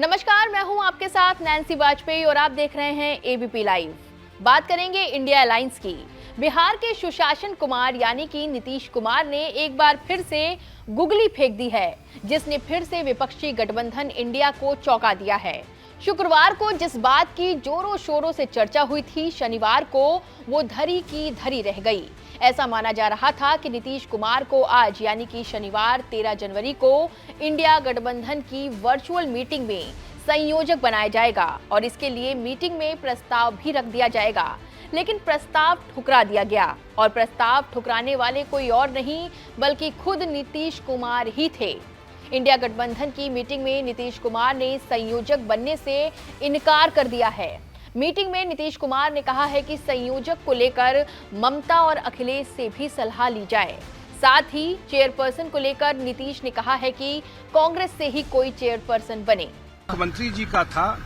नमस्कार, मैं हूं आपके साथ नैन्सी वाजपेयी और आप देख रहे हैं एबीपी लाइव। बात करेंगे इंडिया अलायंस की। बिहार के सुशासन कुमार यानी कि नीतीश कुमार ने एक बार फिर से गुगली फेंक दी है, जिसने फिर से विपक्षी गठबंधन इंडिया को चौंका दिया है। शुक्रवार को जिस बात की जोरों शोरों से चर्चा हुई थी, शनिवार को वो धरी की धरी रह गई। ऐसा माना जा रहा था कि नीतीश कुमार को आज यानी कि शनिवार 13 जनवरी को इंडिया गठबंधन की वर्चुअल मीटिंग में संयोजक बनाया जाएगा और इसके लिए मीटिंग में प्रस्ताव भी रख दिया जाएगा। लेकिन प्रस्ताव ठुकरा दिया गया और प्रस्ताव ठुकराने वाले कोई और नहीं बल्कि खुद नीतीश कुमार ही थे। इंडिया गठबंधन की मीटिंग में नीतीश कुमार ने संयोजक बनने से इनकार कर दिया है। मीटिंग में नीतीश कुमार ने कहा है कि संयोजक को लेकर ममता और अखिलेश से भी सलाह ली जाए। साथ ही चेयरपर्सन को लेकर नीतीश ने कहा है कि कांग्रेस से ही कोई चेयरपर्सन बने। मुख्यमंत्री जी का था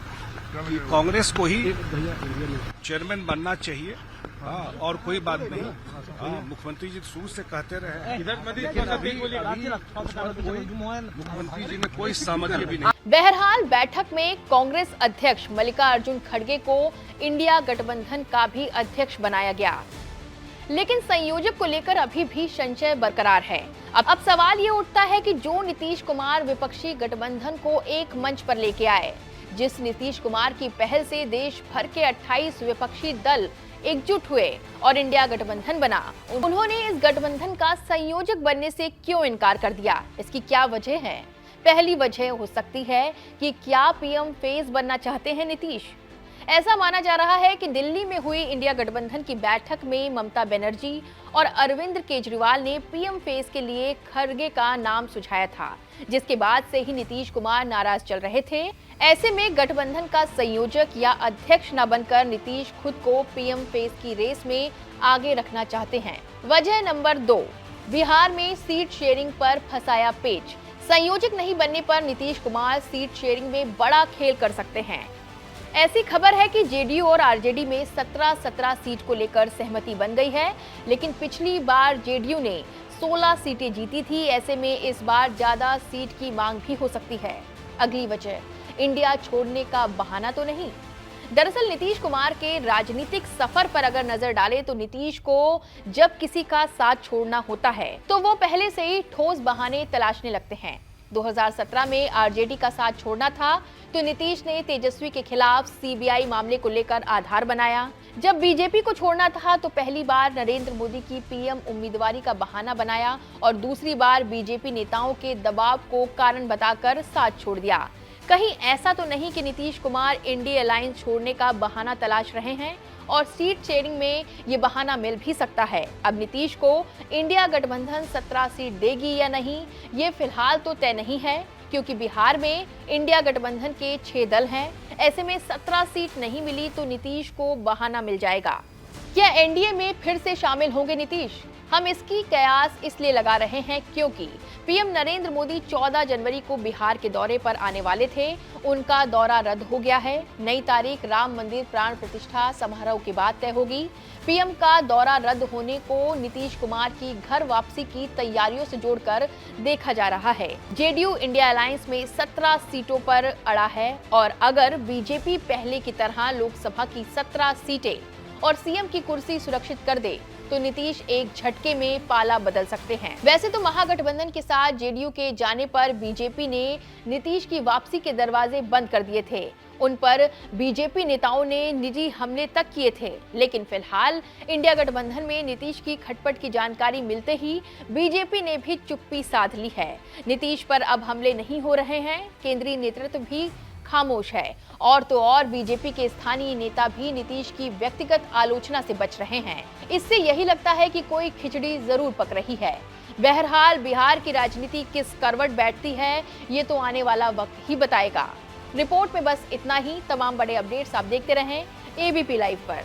कि कांग्रेस को ही चेयरमैन बनना चाहिए, और कोई बात नहीं। मुख्यमंत्री जी शुरू से कहते रहे, मुख्यमंत्री जी ने कोई सहमति भी नहीं। बहरहाल बैठक में कांग्रेस अध्यक्ष मल्लिकार्जुन खड़गे को इंडिया गठबंधन का भी अध्यक्ष बनाया गया, लेकिन संयोजक को लेकर अभी भी संशय बरकरार है। अब सवाल ये उठता है कि जो नीतीश कुमार विपक्षी गठबंधन को एक मंच पर लेके आए, जिस नीतीश कुमार की पहल से देश भर के 28 विपक्षी दल एकजुट हुए और इंडिया गठबंधन बना, उन्होंने इस गठबंधन का संयोजक बनने से क्यों इनकार कर दिया? इसकी क्या वजह है? पहली वजह हो सकती है कि क्या पीएम फेस बनना चाहते हैं नीतीश। ऐसा माना जा रहा है कि दिल्ली में हुई इंडिया गठबंधन की बैठक में ममता बनर्जी और अरविंद केजरीवाल ने पीएम फेस के लिए खड़गे का नाम सुझाया था, जिसके बाद से ही नीतीश कुमार नाराज चल रहे थे। ऐसे में गठबंधन का संयोजक या अध्यक्ष न बनकर नीतीश खुद को पीएम फेस की रेस में आगे रखना चाहते हैं। वजह नंबर 2, बिहार में सीट शेयरिंग पर फंसाया पेच। संयोजक नहीं बनने पर नीतीश कुमार सीट शेयरिंग में बड़ा खेल कर सकते हैं। ऐसी खबर है कि जेडीयू और आरजेडी में 17 सीट को लेकर सहमति बन गई है, लेकिन पिछली बार जेडीयू ने 16 सीटें जीती थी। ऐसे में इस बार ज्यादा सीट की मांग भी हो सकती है। अगली वजह, इंडिया छोड़ने का बहाना तो नहीं। दरअसल नीतीश कुमार के राजनीतिक सफर पर अगर नजर डालें तो नीतीश को जब किसी का साथ छोड़ना होता है तो वो पहले से ही ठोस बहाने तलाशने लगते हैं। 2017 में आरजेडी का साथ छोड़ना था तो नीतीश ने तेजस्वी के खिलाफ सीबीआई मामले को लेकर आधार बनाया। जब बीजेपी को छोड़ना था तो पहली बार नरेंद्र मोदी की पीएम उम्मीदवारी का बहाना बनाया और दूसरी बार बीजेपी नेताओं के दबाव को कारण बताकर साथ छोड़ दिया। कहीं ऐसा तो नहीं कि नीतीश कुमार इंडिया अलायंस छोड़ने का बहाना तलाश रहे हैं और सीट शेयरिंग में ये बहाना मिल भी सकता है। अब नीतीश को इंडिया गठबंधन 17 सीट देगी या नहीं, ये फिलहाल तो तय नहीं है, क्योंकि बिहार में इंडिया गठबंधन के 6 दल हैं। ऐसे में 17 सीट नहीं मिली तो नीतीश को बहाना मिल जाएगा। क्या एनडीए में फिर से शामिल होंगे नीतीश? हम इसकी कयास इसलिए लगा रहे हैं क्योंकि पीएम नरेंद्र मोदी 14 जनवरी को बिहार के दौरे पर आने वाले थे। उनका दौरा रद्द हो गया है। नई तारीख राम मंदिर प्राण प्रतिष्ठा समारोह के बाद तय होगी। पीएम का दौरा रद्द होने को नीतीश कुमार की घर वापसी की तैयारियों से जोड़कर देखा जा रहा है। जेडीयू इंडिया अलायंस में 17 सीटों पर अड़ा है और अगर बीजेपी पहले की तरह लोकसभा की 17 सीटें और सीएम की कुर्सी सुरक्षित कर दे तो नीतीश एक झटके में पाला बदल सकते हैं। वैसे तो महागठबंधन के साथ जेडीयू के जाने पर बीजेपी ने नीतीश की वापसी के दरवाजे बंद कर दिए थे। उन पर बीजेपी नेताओं ने निजी हमले तक किए थे, लेकिन फिलहाल इंडिया गठबंधन में नीतीश की खटपट की जानकारी मिलते ही बीजेपी ने भी चुप्पी साध ली है। नीतीश पर अब हमले नहीं हो रहे हैं। केंद्रीय नेतृत्व भी खामोश है और तो और बीजेपी के स्थानीय नेता भी नीतीश की व्यक्तिगत आलोचना से बच रहे हैं। इससे यही लगता है कि कोई खिचड़ी जरूर पक रही है। बहरहाल बिहार की राजनीति किस करवट बैठती है, ये तो आने वाला वक्त ही बताएगा। रिपोर्ट में बस इतना ही। तमाम बड़े अपडेट्स आप देखते रहें एबीपी लाइव पर।